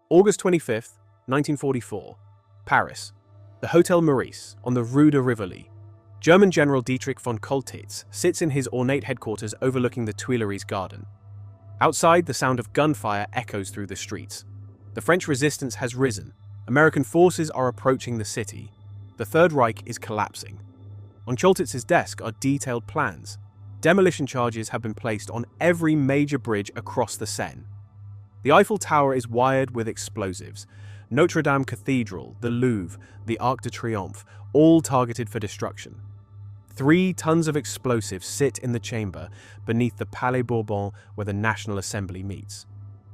August 25th, 1944, Paris. The Hotel Meurice on the Rue de Rivoli. German General Dietrich von Choltitz sits in his ornate headquarters overlooking the Tuileries garden. Outside, the sound of gunfire echoes through the streets. The French resistance has risen. American forces are approaching the city. The Third Reich is collapsing. On Choltitz's desk are detailed plans. Demolition charges have been placed on every major bridge across the Seine. The Eiffel Tower is wired with explosives. Notre-Dame Cathedral, the Louvre, the Arc de Triomphe, all targeted for destruction. 3 tons of explosives sit in the chamber beneath the Palais Bourbon where the National Assembly meets.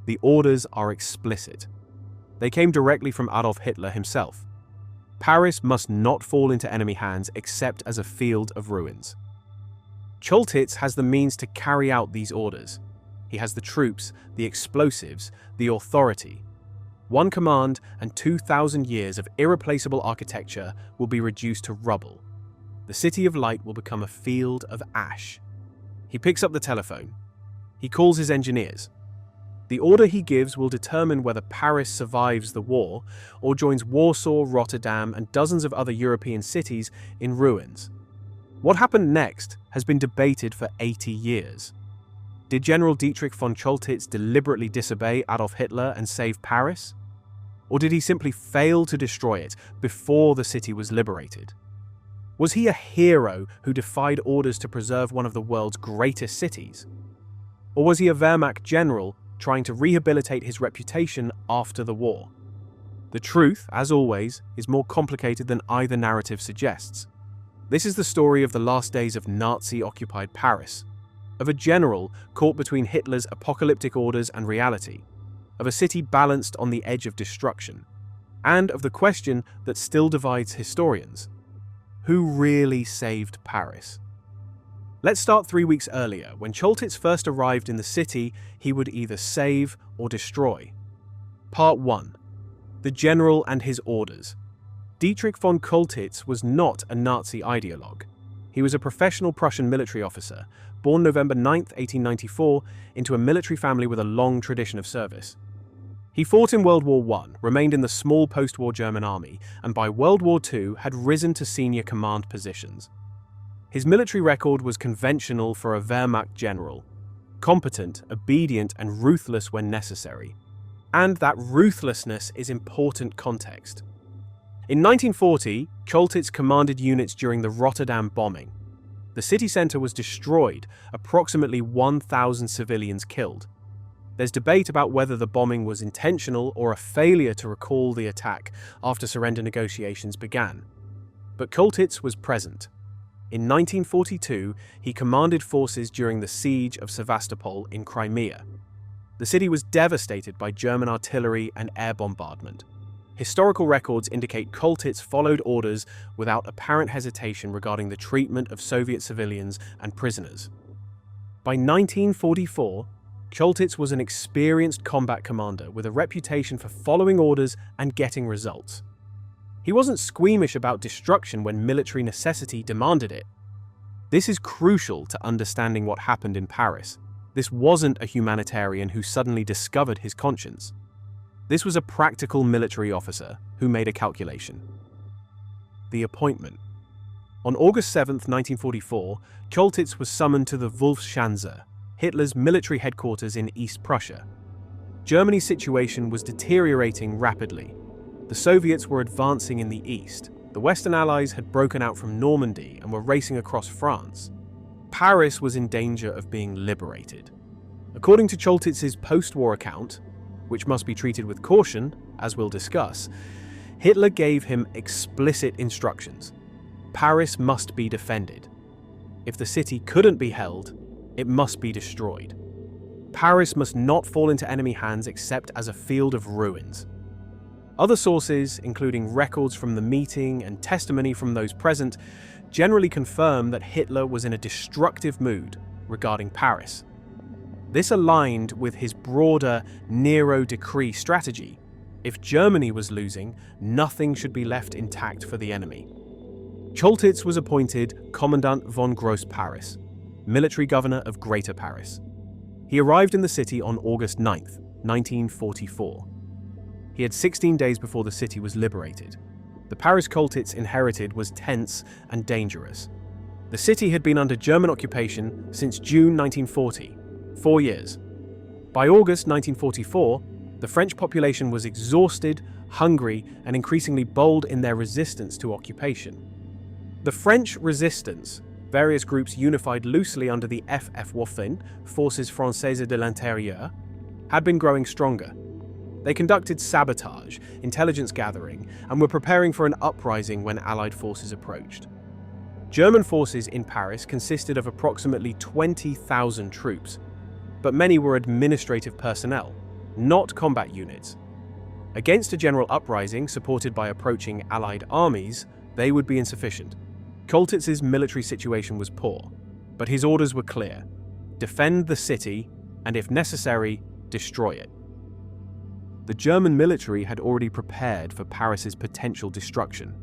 The orders are explicit. They came directly from Adolf Hitler himself. Paris must not fall into enemy hands except as a field of ruins. Choltitz has the means to carry out these orders. He has the troops, the explosives, the authority. One command and 2,000 years of irreplaceable architecture will be reduced to rubble. The City of Light will become a field of ash. He picks up the telephone. He calls his engineers. The order he gives will determine whether Paris survives the war or joins Warsaw, Rotterdam, and dozens of other European cities in ruins. What happened next has been debated for 80 years. Did General Dietrich von Choltitz deliberately disobey Adolf Hitler and save Paris? Or did he simply fail to destroy it before the city was liberated? Was he a hero who defied orders to preserve one of the world's greatest cities? Or was he a Wehrmacht general trying to rehabilitate his reputation after the war? The truth, as always, is more complicated than either narrative suggests. This is the story of the last days of Nazi-occupied Paris, of a general caught between Hitler's apocalyptic orders and reality, of a city balanced on the edge of destruction, and of the question that still divides historians. Who really saved Paris? Let's start 3 weeks earlier. When Choltitz first arrived in the city, he would either save or destroy. Part 1. The General and his Orders. Dietrich von Choltitz was not a Nazi ideologue. He was a professional Prussian military officer, born November 9, 1894, into a military family with a long tradition of service. He fought in World War I, remained in the small post-war German army, and by World War II had risen to senior command positions. His military record was conventional for a Wehrmacht general: competent, obedient, and ruthless when necessary. And that ruthlessness is important context. In 1940, Choltitz commanded units during the Rotterdam bombing. The city centre was destroyed, approximately 1,000 civilians killed. There's debate about whether the bombing was intentional or a failure to recall the attack after surrender negotiations began. But Choltitz was present. In 1942, he commanded forces during the siege of Sevastopol in Crimea. The city was devastated by German artillery and air bombardment. Historical records indicate Choltitz followed orders without apparent hesitation regarding the treatment of Soviet civilians and prisoners. By 1944, Choltitz was an experienced combat commander with a reputation for following orders and getting results. He wasn't squeamish about destruction when military necessity demanded it. This is crucial to understanding what happened in Paris. This wasn't a humanitarian who suddenly discovered his conscience. This was a practical military officer who made a calculation. The appointment. On August 7, 1944, Choltitz was summoned to the Wolfschanze, Hitler's military headquarters in East Prussia. Germany's situation was deteriorating rapidly. The Soviets were advancing in the east. The Western Allies had broken out from Normandy and were racing across France. Paris was in danger of being liberated. According to Choltitz's post-war account, which must be treated with caution, as we'll discuss, Hitler gave him explicit instructions. Paris must be defended. If the city couldn't be held, it must be destroyed. Paris must not fall into enemy hands except as a field of ruins. Other sources, including records from the meeting and testimony from those present, generally confirm that Hitler was in a destructive mood regarding Paris. This aligned with his broader Nero Decree strategy. If Germany was losing, nothing should be left intact for the enemy. Choltitz was appointed Commandant von Gross Paris, military governor of Greater Paris. He arrived in the city on August 9, 1944. He had 16 days before the city was liberated. The Paris Choltitz inherited was tense and dangerous. The city had been under German occupation since June 1940, 4 years. By August 1944, the French population was exhausted, hungry, and increasingly bold in their resistance to occupation. The French resistance, various groups unified loosely under the FFWaffen, Forces Françaises de l'Intérieur, had been growing stronger. They conducted sabotage, intelligence gathering, and were preparing for an uprising when Allied forces approached. German forces in Paris consisted of approximately 20,000 troops, but many were administrative personnel, not combat units. Against a general uprising supported by approaching Allied armies, they would be insufficient. Choltitz's military situation was poor, but his orders were clear: defend the city, and if necessary, destroy it. The German military had already prepared for Paris's potential destruction.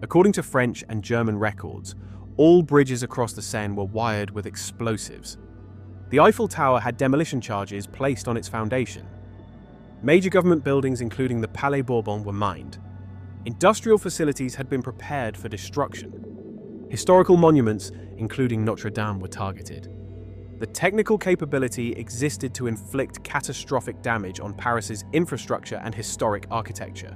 According to French and German records, all bridges across the Seine were wired with explosives. The Eiffel Tower had demolition charges placed on its foundation. Major government buildings, including the Palais Bourbon, were mined. Industrial facilities had been prepared for destruction. Historical monuments, including Notre-Dame, were targeted. The technical capability existed to inflict catastrophic damage on Paris's infrastructure and historic architecture.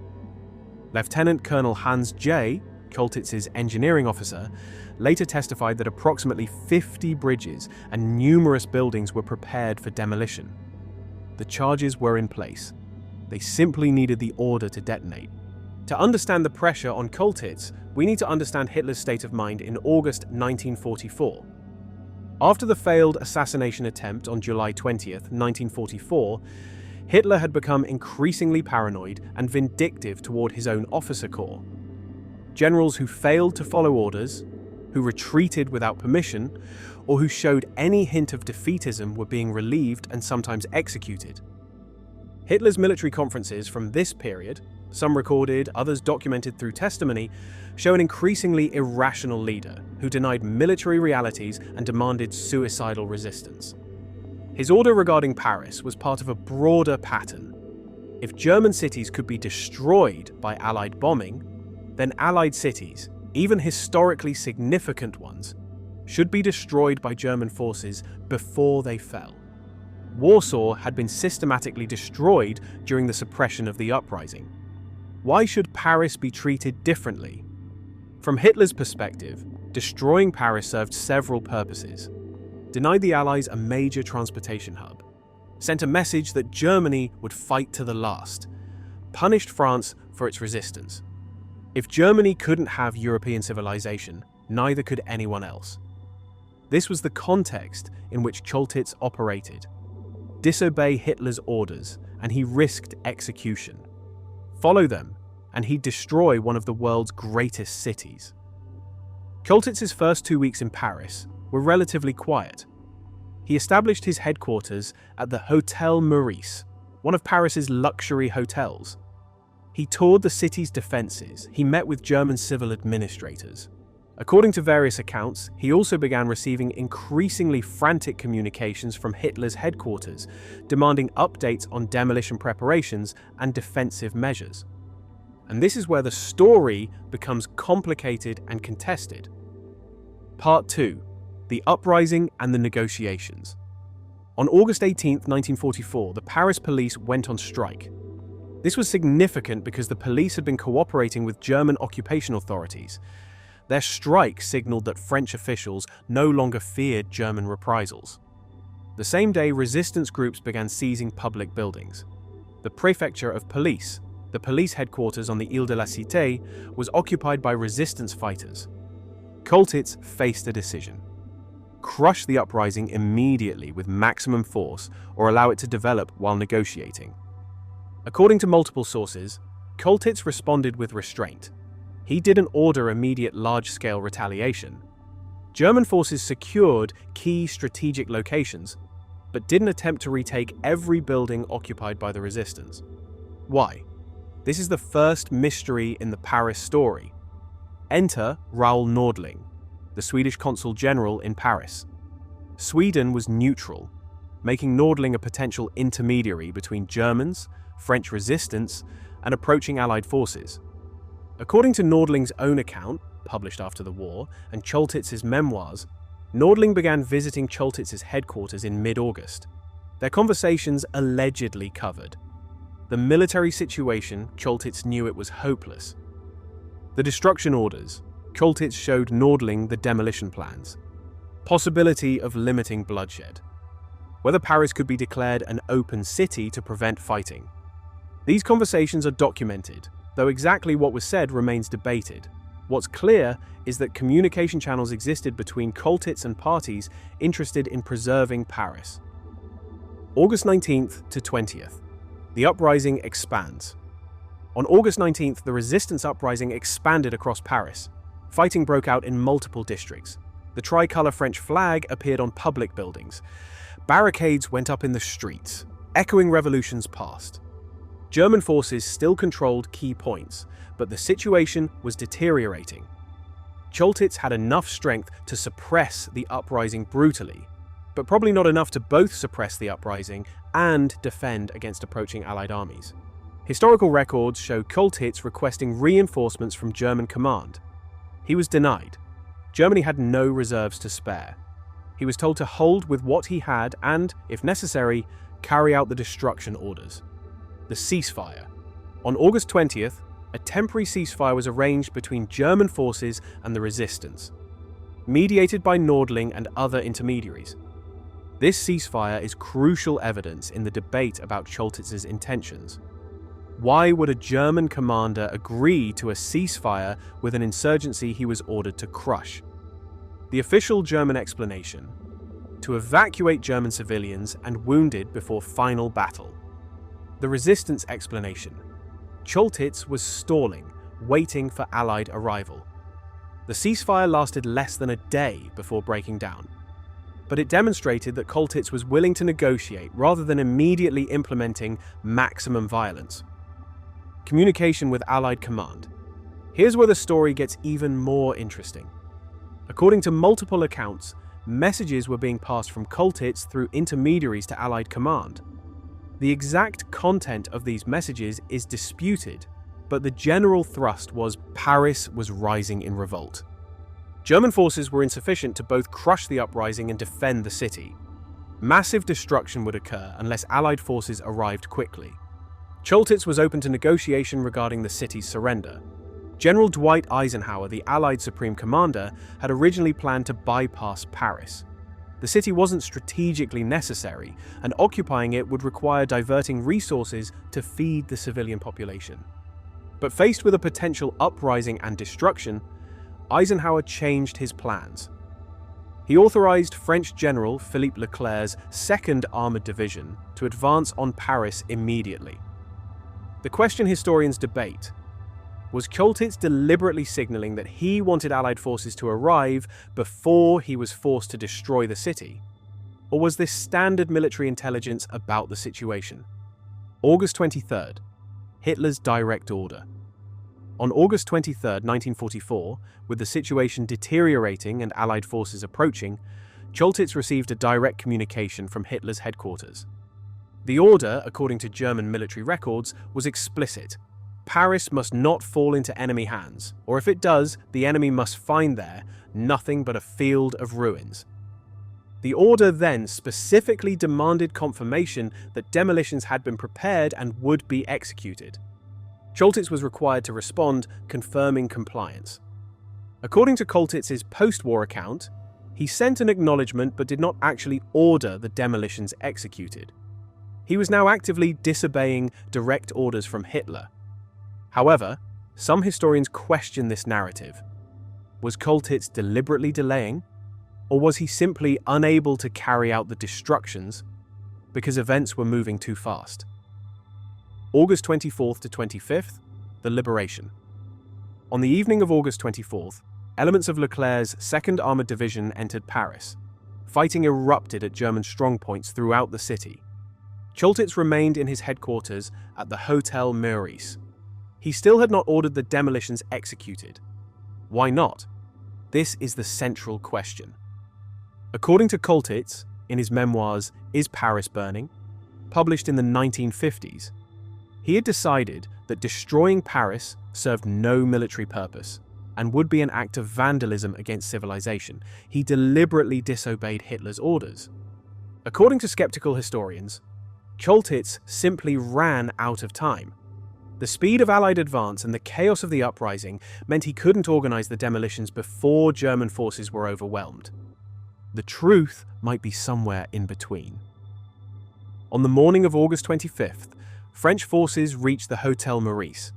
Lieutenant Colonel Hans J., Choltitz's engineering officer, later testified that approximately 50 bridges and numerous buildings were prepared for demolition. The charges were in place. They simply needed the order to detonate. To understand the pressure on Choltitz, we need to understand Hitler's state of mind in August 1944. After the failed assassination attempt on July 20th, 1944, Hitler had become increasingly paranoid and vindictive toward his own officer corps. Generals who failed to follow orders, who retreated without permission, or who showed any hint of defeatism were being relieved and sometimes executed. Hitler's military conferences from this period, some recorded, others documented through testimony, show an increasingly irrational leader who denied military realities and demanded suicidal resistance. His order regarding Paris was part of a broader pattern. If German cities could be destroyed by Allied bombing, then Allied cities, even historically significant ones, should be destroyed by German forces before they fell. Warsaw had been systematically destroyed during the suppression of the uprising. Why should Paris be treated differently? From Hitler's perspective, destroying Paris served several purposes. Denied the Allies a major transportation hub, sent a message that Germany would fight to the last, punished France for its resistance. If Germany couldn't have European civilization, neither could anyone else. This was the context in which Choltitz operated. Disobey Hitler's orders, and he risked execution. Follow them, and he'd destroy one of the world's greatest cities. Choltitz's first 2 weeks in Paris were relatively quiet. He established his headquarters at the Hôtel Meurice, one of Paris's luxury hotels. He toured the city's defenses. He met with German civil administrators. According to various accounts, he also began receiving increasingly frantic communications from Hitler's headquarters, demanding updates on demolition preparations and defensive measures. And this is where the story becomes complicated and contested. Part 2. The Uprising and the Negotiations. On August 18, 1944, the Paris police went on strike. This was significant because the police had been cooperating with German occupation authorities. Their strike signaled that French officials no longer feared German reprisals. The same day, resistance groups began seizing public buildings. The Prefecture of Police, the police headquarters on the Ile de la Cité, was occupied by resistance fighters. Choltitz faced a decision: crush the uprising immediately with maximum force or allow it to develop while negotiating. According to multiple sources, Choltitz responded with restraint. He didn't order immediate large-scale retaliation. German forces secured key strategic locations, but didn't attempt to retake every building occupied by the resistance. Why? This is the first mystery in the Paris story. Enter Raoul Nordling, the Swedish Consul General in Paris. Sweden was neutral, making Nordling a potential intermediary between Germans, French resistance, and approaching Allied forces. According to Nordling's own account, published after the war, and Choltitz's memoirs, Nordling began visiting Choltitz's headquarters in mid-August. Their conversations allegedly covered the military situation. Choltitz knew it was hopeless. The destruction orders. Choltitz showed Nordling the demolition plans. Possibility of limiting bloodshed. Whether Paris could be declared an open city to prevent fighting. These conversations are documented, though exactly what was said remains debated. What's clear is that communication channels existed between Choltitz and parties interested in preserving Paris. August 19th to 20th. The uprising expands. On August 19th, the resistance uprising expanded across Paris. Fighting broke out in multiple districts. The tricolour French flag appeared on public buildings. Barricades went up in the streets, echoing revolutions past. German forces still controlled key points, but the situation was deteriorating. Choltitz had enough strength to suppress the uprising brutally, but probably not enough to both suppress the uprising and defend against approaching Allied armies. Historical records show Choltitz requesting reinforcements from German command. He was denied. Germany had no reserves to spare. He was told to hold with what he had and, if necessary, carry out the destruction orders. The ceasefire. On August 20th, a temporary ceasefire was arranged between German forces and the resistance, mediated by Nordling and other intermediaries. This ceasefire is crucial evidence in the debate about Choltitz's intentions. Why would a German commander agree to a ceasefire with an insurgency he was ordered to crush? The official German explanation: to evacuate German civilians and wounded before final battle. The resistance explanation: Choltitz was stalling, waiting for Allied arrival. The ceasefire lasted less than a day before breaking down, but it demonstrated that Choltitz was willing to negotiate rather than immediately implementing maximum violence. Communication with Allied command. Here's where the story gets even more interesting. According to multiple accounts, messages were being passed from Choltitz through intermediaries to Allied command. The exact content of these messages is disputed, but the general thrust was Paris was rising in revolt. German forces were insufficient to both crush the uprising and defend the city. Massive destruction would occur unless Allied forces arrived quickly. Choltitz was open to negotiation regarding the city's surrender. General Dwight Eisenhower, the Allied Supreme Commander, had originally planned to bypass Paris. The city wasn't strategically necessary, and occupying it would require diverting resources to feed the civilian population. But faced with a potential uprising and destruction, Eisenhower changed his plans. He authorized French General Philippe Leclerc's 2nd Armored Division to advance on Paris immediately. The question historians debate: was Choltitz deliberately signaling that he wanted Allied forces to arrive before he was forced to destroy the city? Or was this standard military intelligence about the situation? August 23rd, Hitler's direct order. On August 23, 1944, with the situation deteriorating and Allied forces approaching, Choltitz received a direct communication from Hitler's headquarters. The order, according to German military records, was explicit. Paris must not fall into enemy hands, or if it does, the enemy must find there nothing but a field of ruins. The order then specifically demanded confirmation that demolitions had been prepared and would be executed. Choltitz was required to respond, confirming compliance. According to Choltitz's post-war account, he sent an acknowledgement but did not actually order the demolitions executed. He was now actively disobeying direct orders from Hitler. However, some historians question this narrative. Was Choltitz deliberately delaying, or was he simply unable to carry out the destructions because events were moving too fast? August 24th to 25th, the liberation. On the evening of August 24th, elements of Leclerc's 2nd Armored Division entered Paris. Fighting erupted at German strongpoints throughout the city. Choltitz remained in his headquarters at the Hotel Meurice. He still had not ordered the demolitions executed. Why not? This is the central question. According to Choltitz, in his memoirs Is Paris Burning?, published in the 1950s, He had decided that destroying Paris served no military purpose and would be an act of vandalism against civilization. He deliberately disobeyed Hitler's orders. According to skeptical historians, Choltitz simply ran out of time. The speed of Allied advance and the chaos of the uprising meant he couldn't organize the demolitions before German forces were overwhelmed. The truth might be somewhere in between. On the morning of August 25th, French forces reached the Hotel Meurice.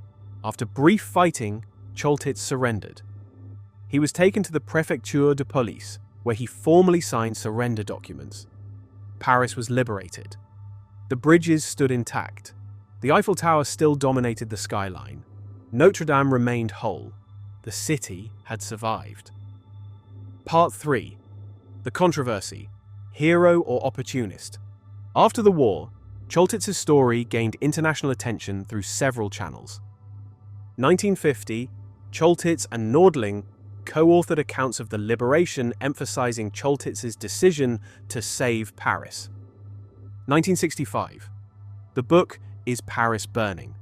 After brief fighting, Choltitz surrendered. He was taken to the Préfecture de Police, where he formally signed surrender documents. Paris was liberated. The bridges stood intact. The Eiffel Tower still dominated the skyline. Notre-Dame remained whole. The city had survived. Part 3. The controversy: hero or opportunist? After the war, Choltitz's story gained international attention through several channels. 1950, Choltitz and Nordling co-authored accounts of the liberation emphasizing Choltitz's decision to save Paris. 1965, the book Is Paris Burning?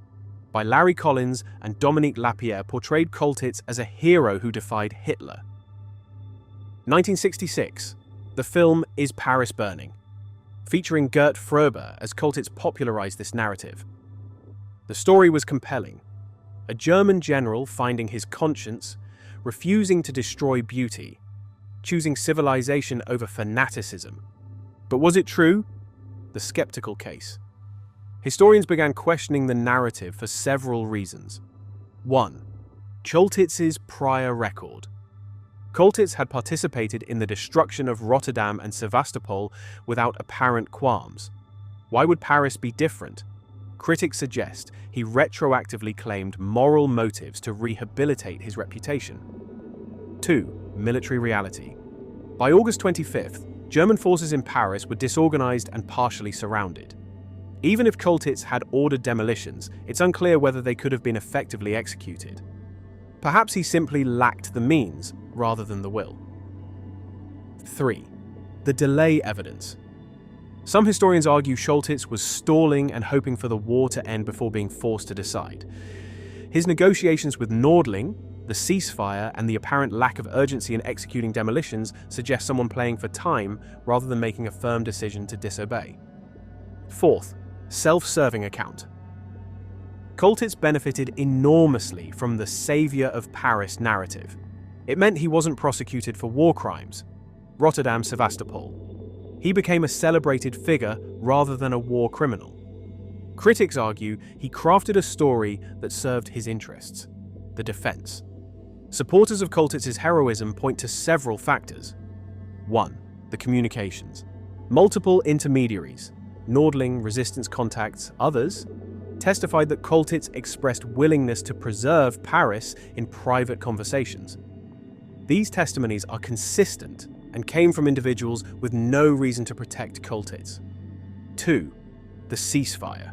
By Larry Collins and Dominique Lapierre portrayed Choltitz as a hero who defied Hitler. 1966, the film Is Paris Burning? Featuring Gert Fröber as Choltitz popularized this narrative. The story was compelling. A German general finding his conscience, refusing to destroy beauty, choosing civilization over fanaticism. But was it true? The skeptical case. Historians began questioning the narrative for several reasons. 1. Choltitz's prior record. Choltitz had participated in the destruction of Rotterdam and Sevastopol without apparent qualms. Why would Paris be different? Critics suggest he retroactively claimed moral motives to rehabilitate his reputation. 2. Military reality. By August 25th, German forces in Paris were disorganized and partially surrounded. Even if Choltitz had ordered demolitions, it's unclear whether they could have been effectively executed. Perhaps he simply lacked the means rather than the will. 3. The delay evidence. Some historians argue Choltitz was stalling and hoping for the war to end before being forced to decide. His negotiations with Nordling, the ceasefire, and the apparent lack of urgency in executing demolitions suggest someone playing for time rather than making a firm decision to disobey. 4th, self-serving account. Choltitz benefited enormously from the savior of Paris narrative. It meant he wasn't prosecuted for war crimes. Rotterdam and Sevastopol. He became a celebrated figure rather than a war criminal. Critics argue he crafted a story that served his interests: the defense. Supporters of Choltitz's heroism point to several factors. 1. The communications. Multiple intermediaries, Nordling, resistance contacts, others, testified that Choltitz expressed willingness to preserve Paris in private conversations. These testimonies are consistent and came from individuals with no reason to protect Choltitz. 2. The ceasefire.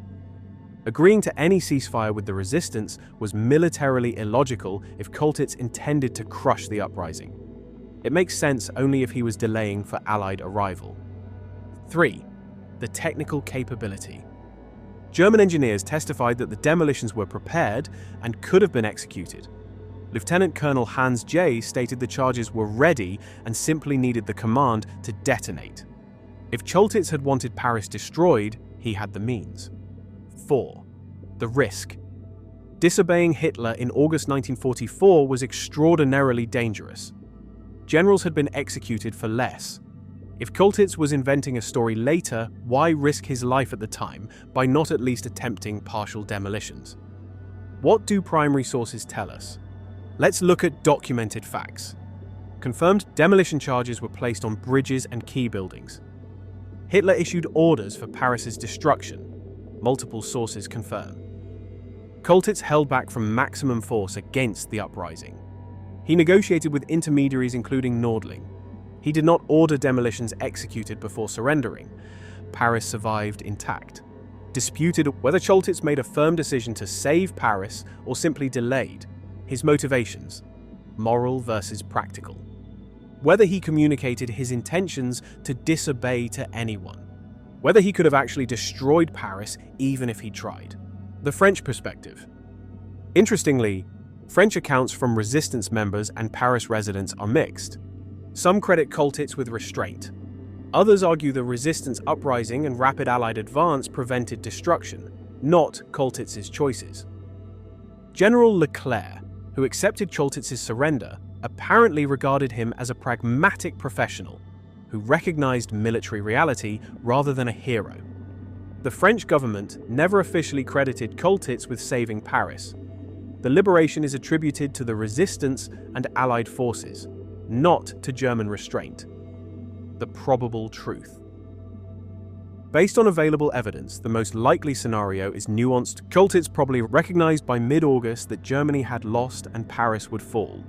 Agreeing to any ceasefire with the resistance was militarily illogical if Choltitz intended to crush the uprising. It makes sense only if he was delaying for Allied arrival. 3. The technical capability. German engineers testified that the demolitions were prepared and could have been executed. Lieutenant Colonel Hans J. stated the charges were ready and simply needed the command to detonate. If Choltitz had wanted Paris destroyed, he had the means. 4. The risk. Disobeying Hitler in August 1944 was extraordinarily dangerous. Generals had been executed for less. If Choltitz was inventing a story later, why risk his life at the time by not at least attempting partial demolitions? What do primary sources tell us? Let's look at documented facts. Confirmed demolition charges were placed on bridges and key buildings. Hitler issued orders for Paris's destruction. Multiple sources confirm. Choltitz held back from maximum force against the uprising. He negotiated with intermediaries including Nordling. He did not order demolitions executed before surrendering. Paris survived intact. Disputed whether Choltitz made a firm decision to save Paris or simply delayed. His motivations: moral versus practical. Whether he communicated his intentions to disobey to anyone. Whether he could have actually destroyed Paris even if he tried. The French perspective. Interestingly, French accounts from resistance members and Paris residents are mixed. Some credit Choltitz with restraint. Others argue the resistance uprising and rapid Allied advance prevented destruction, not Choltitz's choices. General Leclerc, who accepted Choltitz's surrender, apparently regarded him as a pragmatic professional who recognized military reality rather than a hero. The French government never officially credited Choltitz with saving Paris. The liberation is attributed to the resistance and Allied forces, not to German restraint. The probable truth. Based on available evidence, the most likely scenario is nuanced. Choltitz probably recognized by mid-August that Germany had lost and Paris would fall.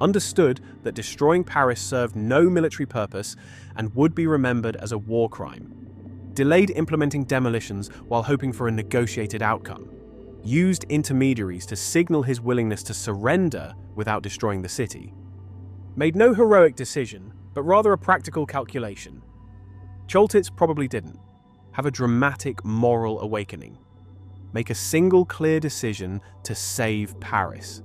Understood that destroying Paris served no military purpose and would be remembered as a war crime. Delayed implementing demolitions while hoping for a negotiated outcome. Used intermediaries to signal his willingness to surrender without destroying the city. Made no heroic decision, but rather a practical calculation. Choltitz probably didn't have a dramatic moral awakening. Make a single clear decision to save Paris.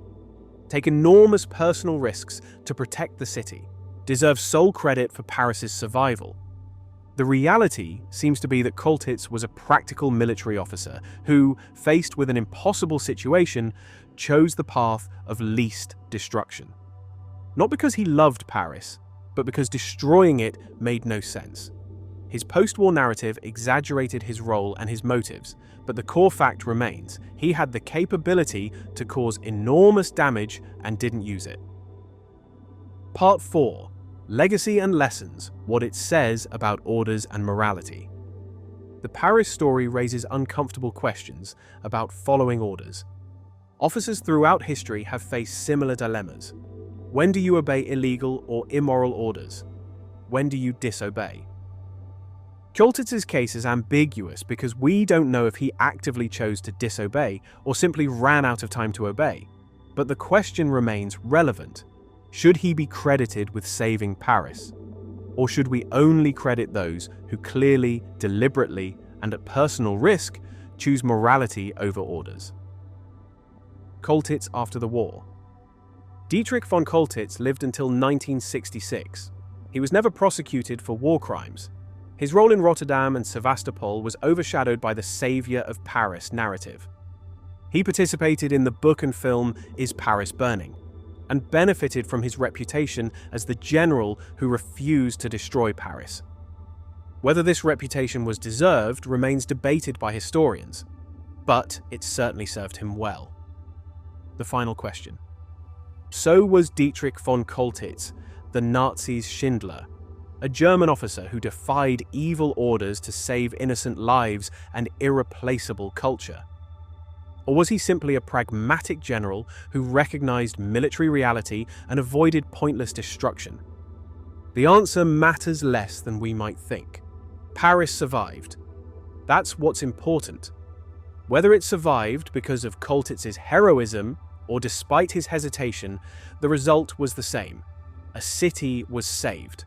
Take enormous personal risks to protect the city. Deserve sole credit for Paris's survival. The reality seems to be that Choltitz was a practical military officer who, faced with an impossible situation, chose the path of least destruction. Not because he loved Paris, but because destroying it made no sense. His post-war narrative exaggerated his role and his motives, but the core fact remains: he had the capability to cause enormous damage and didn't use it. Part 4. Legacy and Lessons: What it says about orders and morality. The Paris story raises uncomfortable questions about following orders. Officers throughout history have faced similar dilemmas. When do you obey illegal or immoral orders? When do you disobey? Choltitz's case is ambiguous because we don't know if he actively chose to disobey or simply ran out of time to obey. But the question remains relevant. Should he be credited with saving Paris? Or should we only credit those who clearly, deliberately, and at personal risk choose morality over orders? Choltitz after the war. Dietrich von Choltitz lived until 1966. He was never prosecuted for war crimes. His role in Rotterdam and Sevastopol was overshadowed by the Saviour of Paris narrative. He participated in the book and film Is Paris Burning? And benefited from his reputation as the general who refused to destroy Paris. Whether this reputation was deserved remains debated by historians, but it certainly served him well. The final question. So was Dietrich von Choltitz, the Nazis' Schindler, a German officer who defied evil orders to save innocent lives and irreplaceable culture? Or was he simply a pragmatic general who recognized military reality and avoided pointless destruction? The answer matters less than we might think. Paris survived. That's what's important. Whether it survived because of Choltitz's heroism or despite his hesitation, the result was the same. A city was saved.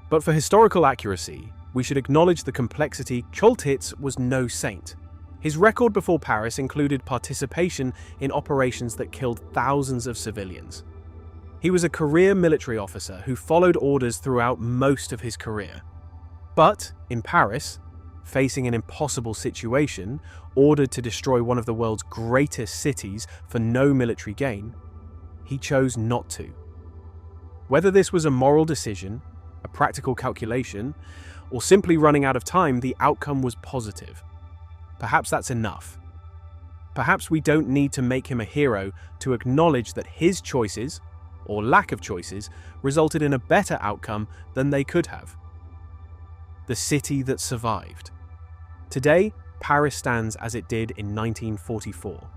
But for historical accuracy, we should acknowledge the complexity. Choltitz was no saint. His record before Paris included participation in operations that killed thousands of civilians. He was a career military officer who followed orders throughout most of his career. But, in Paris, facing an impossible situation, ordered to destroy one of the world's greatest cities for no military gain, he chose not to. Whether this was a moral decision, a practical calculation, or simply running out of time, the outcome was positive. Perhaps that's enough. Perhaps we don't need to make him a hero to acknowledge that his choices, or lack of choices, resulted in a better outcome than they could have. The city that survived. Today, Paris stands as it did in 1944.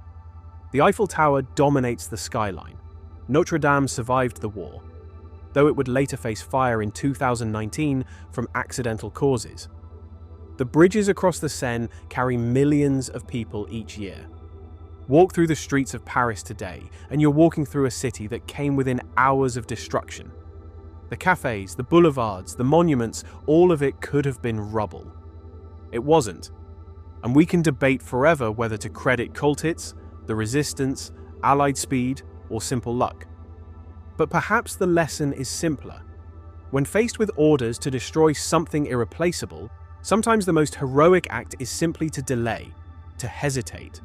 The Eiffel Tower dominates the skyline. Notre-Dame survived the war, though it would later face fire in 2019 from accidental causes. The bridges across the Seine carry millions of people each year. Walk through the streets of Paris today, and you're walking through a city that came within hours of destruction. The cafes, the boulevards, the monuments, all of it could have been rubble. It wasn't. And we can debate forever whether to credit Choltitz, the resistance, Allied speed, or simple luck. But perhaps the lesson is simpler. When faced with orders to destroy something irreplaceable, sometimes the most heroic act is simply to delay, to hesitate,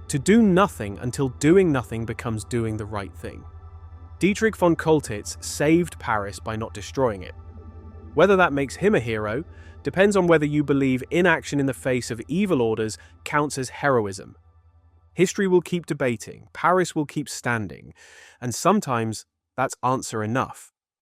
to do nothing until doing nothing becomes doing the right thing. Dietrich von Choltitz saved Paris by not destroying it. Whether that makes him a hero depends on whether you believe inaction in the face of evil orders counts as heroism. History will keep debating, Paris will keep standing, and sometimes that's answer enough.